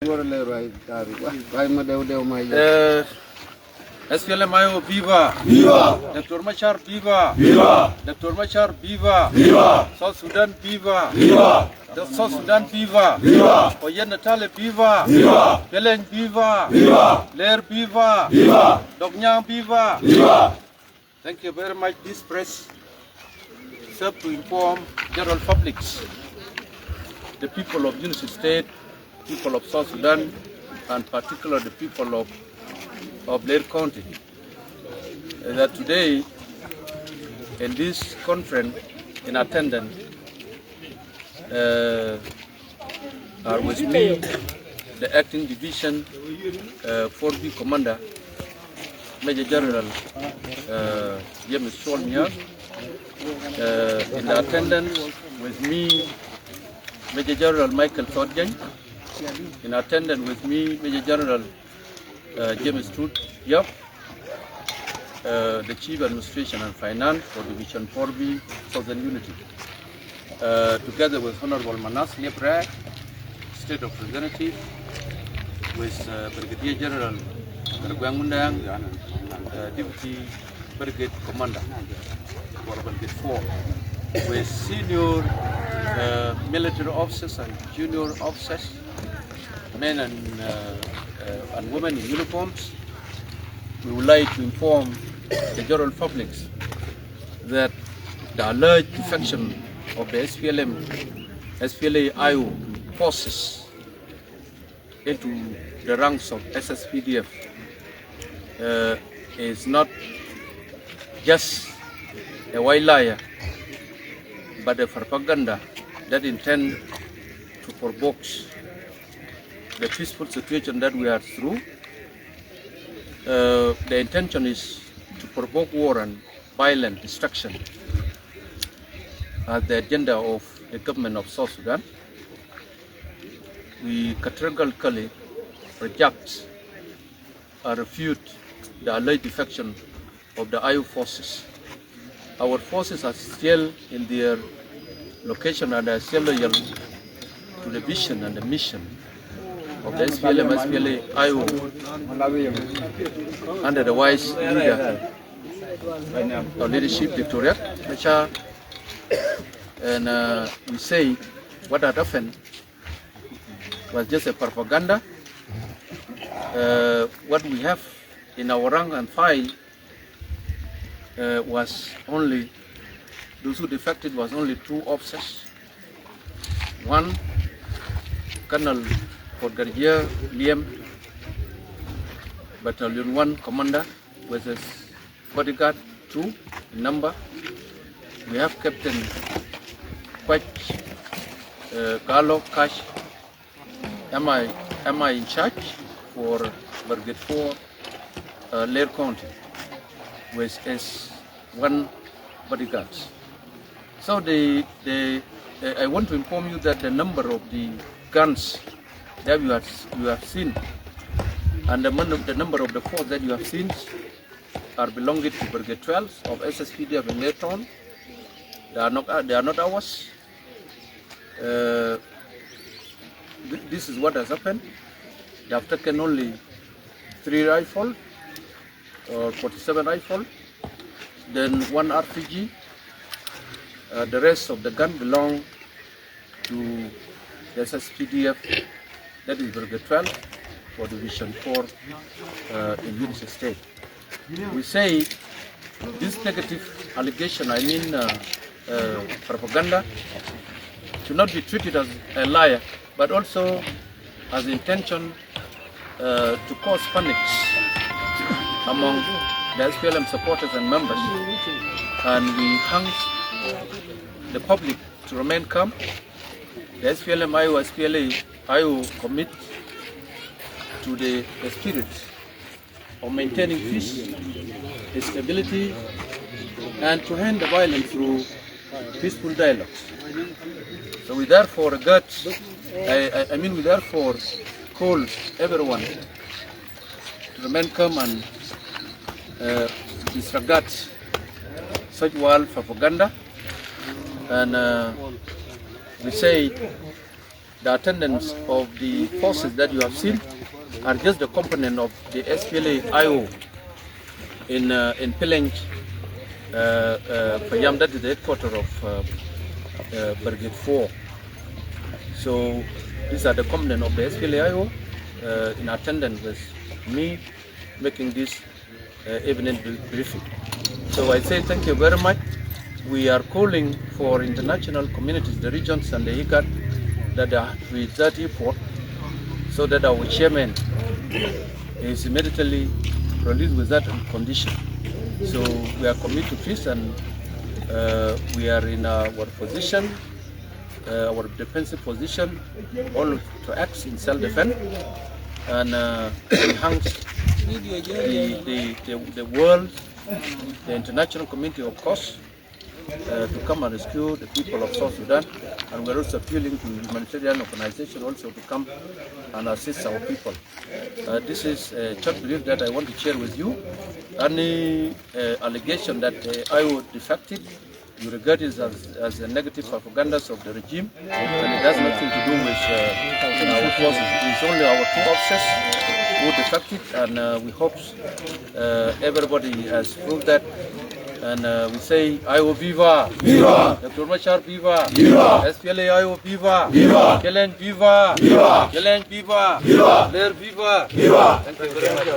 SPLM Ayo viva! Viva! Dr. Machar viva! Viva! Dr. Machar viva! Viva! South Sudan viva! Viva! South Sudan viva! Viva! Oyen Natale viva! Viva! Peleng viva! Viva! Ler viva! Viva! Dognyang viva! Viva! Thank you very much. This press serve to inform general publics, the people of Unity State, people of South Sudan, and particularly the people of Blair County, that today in this conference in attendance are with me the acting division 4B commander Major General James Sholmia, in the attendance with me Major General Michael Thodjang, in attendance with me Major General James Tut Yap, the Chief Administration and Finance for Division 4B Southern Unity, together with Honorable Manas Lepra, State Representative, with Brigadier General Gargwang Mundang, Deputy Brigade Commander for Brigade 4, with senior military officers and junior officers, men and women in uniforms. We would like to inform the general public that the alleged defection of the SPLA-IO forces into the ranks of SSPDF is not just a white liar, but a propaganda that intends to provoke the peaceful situation that we are through. The intention is to provoke war and violent destruction as the agenda of the government of South Sudan. We categorically reject and refute the alleged defection of the IO forces. Our forces are still in their location and are still loyal to the vision and the mission of the SPLA-IO under the wise leader of leadership, Dr. Machar. And we say what had happened was just a propaganda. What we have in our rank and file was only, those who defected was only 2 officers. One, Colonel Brigadier Liam, Battalion 1 Commander, with his bodyguard 2 in number. We have Captain Kwach Galo Kash. Am I in charge for Brigade 4 Lair County, with his 1 bodyguards. So I want to inform you that the number of the guns that you have seen and the number of the force that you have seen are belonging to Brigade 12 of SSPDF in Lair Town. They are not ours. This is what has happened. They have taken only 3 rifles or 47 rifles, then 1 RPG. The rest of the gun belong to the SSPDF, that is Brigade 12 for Division 4 in Unity State. We say this negative allegation, propaganda, should not be treated as a liar, but also as intention to cause panic among the SPLM supporters and members. And we hung the public to remain calm. The SPLM-IO, SPLA-IO commit to the spirit of maintaining peace, stability, and to end the violence through peaceful dialogues. So we therefore we therefore call everyone to remain calm and disregard such wild propaganda. And we say the attendance of the forces that you have seen are just the component of the SPLA-IO in Peleng, Payam, that is the headquarters of Brigade 4. So these are the component of the SPLA-IO in attendance with me making this evening briefing. So I say thank you very much. We are calling for international communities, the regions and the IGAD, that are with that effort, so that our chairman is immediately released with that condition. So we are committed to peace, and we are in our position, our defensive position, all to act in self-defense and enhance the world, the international community, of course, to come and rescue the people of South Sudan, and we're also appealing to humanitarian organizations also to come and assist our people. This is a short brief that I want to share with you. Any allegation that IO defected, you regard it as a negative propaganda of the regime, and it has nothing to do with our forces. It is only our two officers who defected, and we hope everybody has proved that. And we say, IO Viva! Viva! Dr. Machar Viva! Viva! SPLA IO Viva! Viva! Kelen Viva! Viva! Kelen Viva! Viva! Blair Viva! Viva! Thank you very much.